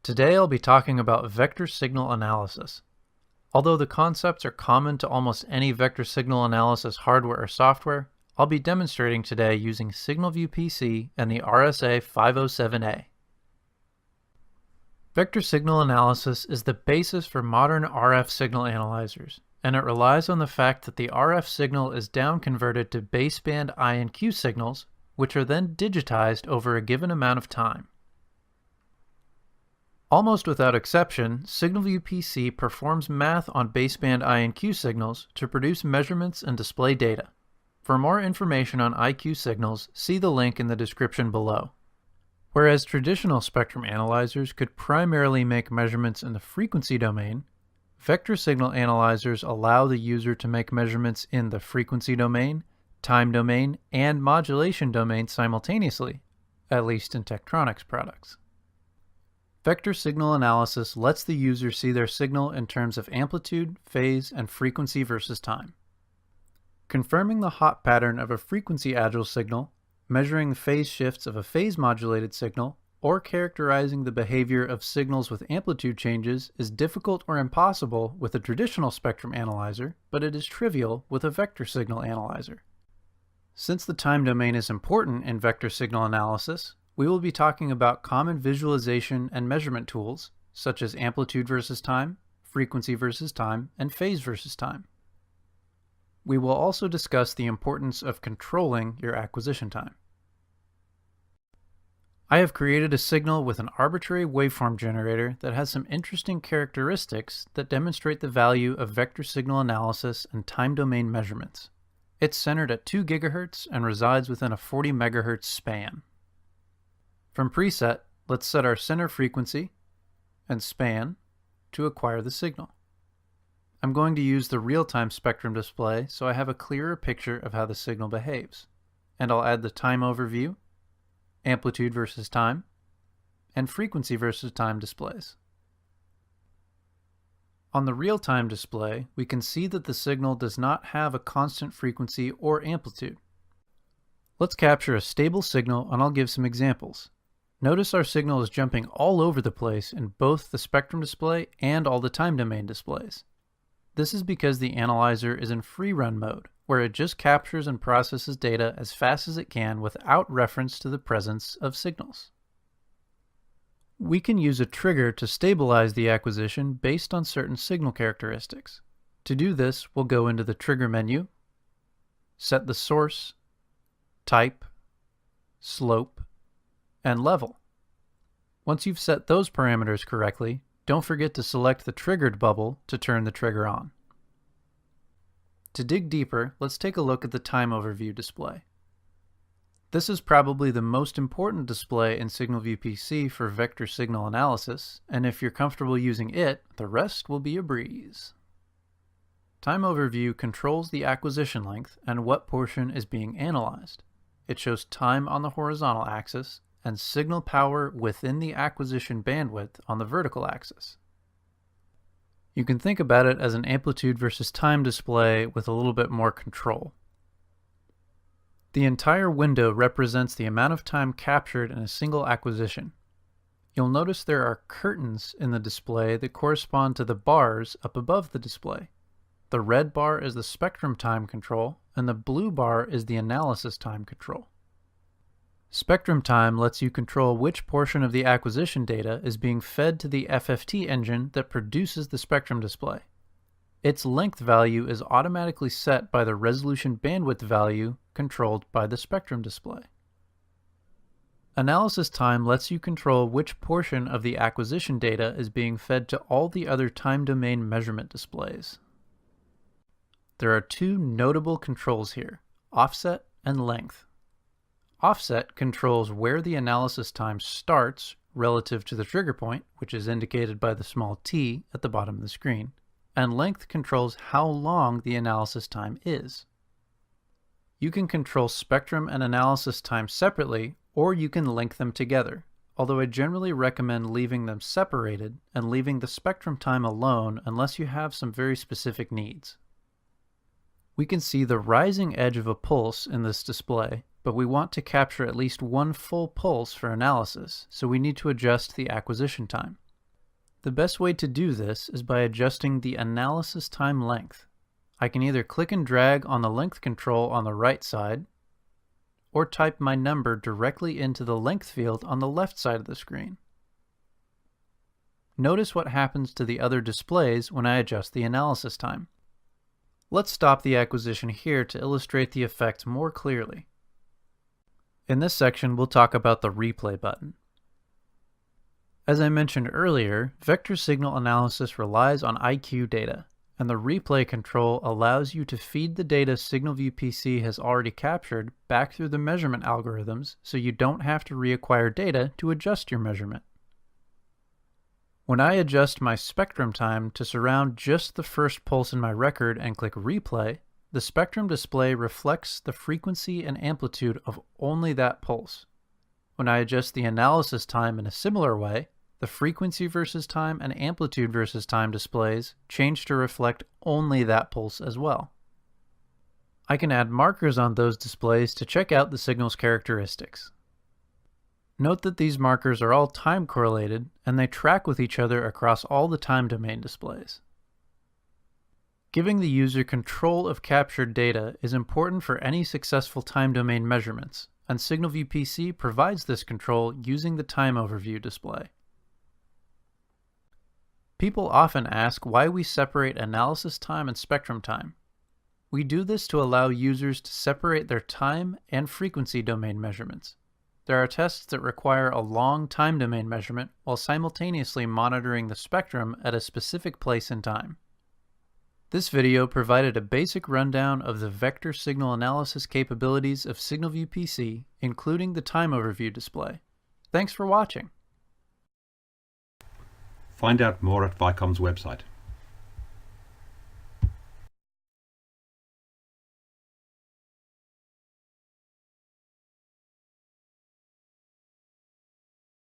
Today I'll be talking about vector signal analysis. Although the concepts are common to almost any vector signal analysis hardware or software, I'll be demonstrating today using SignalVu-PC and the RSA 507A. Vector signal analysis is the basis for modern RF signal analyzers, and it relies on the fact that the RF signal is down-converted to baseband I and Q signals, which are then digitized over a given amount of time. Almost without exception, SignalVu-PC performs math on baseband I and Q signals to produce measurements and display data. For more information on IQ signals, see the link in the description below. Whereas traditional spectrum analyzers could primarily make measurements in the frequency domain, vector signal analyzers allow the user to make measurements in the frequency domain, time domain, and modulation domain simultaneously, at least in Tektronix products. Vector signal analysis lets the user see their signal in terms of amplitude, phase, and frequency versus time. Confirming the hot pattern of a frequency agile signal, measuring the phase shifts of a phase-modulated signal, or characterizing the behavior of signals with amplitude changes is difficult or impossible with a traditional spectrum analyzer, but it is trivial with a vector signal analyzer. Since the time domain is important in vector signal analysis, we will be talking about common visualization and measurement tools, such as amplitude versus time, frequency versus time, and phase versus time. We will also discuss the importance of controlling your acquisition time. I have created a signal with an arbitrary waveform generator that has some interesting characteristics that demonstrate the value of vector signal analysis and time domain measurements. It's centered at 2 GHz and resides within a 40 MHz span. From preset, let's set our center frequency and span to acquire the signal. I'm going to use the real-time spectrum display so I have a clearer picture of how the signal behaves. And I'll add the time overview, amplitude versus time, and frequency versus time displays. On the real-time display, we can see that the signal does not have a constant frequency or amplitude. Let's capture a stable signal and I'll give some examples. Notice our signal is jumping all over the place in both the spectrum display and all the time domain displays. This is because the analyzer is in free run mode, where it just captures and processes data as fast as it can without reference to the presence of signals. We can use a trigger to stabilize the acquisition based on certain signal characteristics. To do this, we'll go into the trigger menu, set the source, type, slope, and level. Once you've set those parameters correctly, don't forget to select the triggered bubble to turn the trigger on. To dig deeper, let's take a look at the time overview display. This is probably the most important display in SignalVu-PC for vector signal analysis, and if you're comfortable using it, the rest will be a breeze. Time overview controls the acquisition length and what portion is being analyzed. It shows time on the horizontal axis and signal power within the acquisition bandwidth on the vertical axis. You can think about it as an amplitude versus time display with a little bit more control. The entire window represents the amount of time captured in a single acquisition. You'll notice there are curtains in the display that correspond to the bars up above the display. The red bar is the spectrum time control, and the blue bar is the analysis time control. Spectrum time lets you control which portion of the acquisition data is being fed to the FFT engine that produces the spectrum display. Its length value is automatically set by the resolution bandwidth value controlled by the spectrum display. Analysis time lets you control which portion of the acquisition data is being fed to all the other time domain measurement displays. There are 2 notable controls here, offset and length. Offset controls where the analysis time starts relative to the trigger point, which is indicated by the small t at the bottom of the screen, and length controls how long the analysis time is. You can control spectrum and analysis time separately, or you can link them together, although I generally recommend leaving them separated and leaving the spectrum time alone unless you have some very specific needs. We can see the rising edge of a pulse in this display, but we want to capture at least one full pulse for analysis, so we need to adjust the acquisition time. The best way to do this is by adjusting the analysis time length. I can either click and drag on the length control on the right side, or type my number directly into the length field on the left side of the screen. Notice what happens to the other displays when I adjust the analysis time. Let's stop the acquisition here to illustrate the effect more clearly. In this section, we'll talk about the replay button. As I mentioned earlier, vector signal analysis relies on IQ data, and the replay control allows you to feed the data SignalVu-PC has already captured back through the measurement algorithms so you don't have to reacquire data to adjust your measurement. When I adjust my spectrum time to surround just the first pulse in my record and click replay, the spectrum display reflects the frequency and amplitude of only that pulse. When I adjust the analysis time in a similar way, the frequency versus time and amplitude versus time displays change to reflect only that pulse as well. I can add markers on those displays to check out the signal's characteristics. Note that these markers are all time correlated and they track with each other across all the time domain displays. Giving the user control of captured data is important for any successful time domain measurements, and SignalVu-PC provides this control using the time overview display. People often ask why we separate analysis time and spectrum time. We do this to allow users to separate their time and frequency domain measurements. There are tests that require a long time domain measurement while simultaneously monitoring the spectrum at a specific place in time. This video provided a basic rundown of the vector signal analysis capabilities of SignalVu-PC, including the time overview display. Thanks for watching. Find out more at Vicom's website.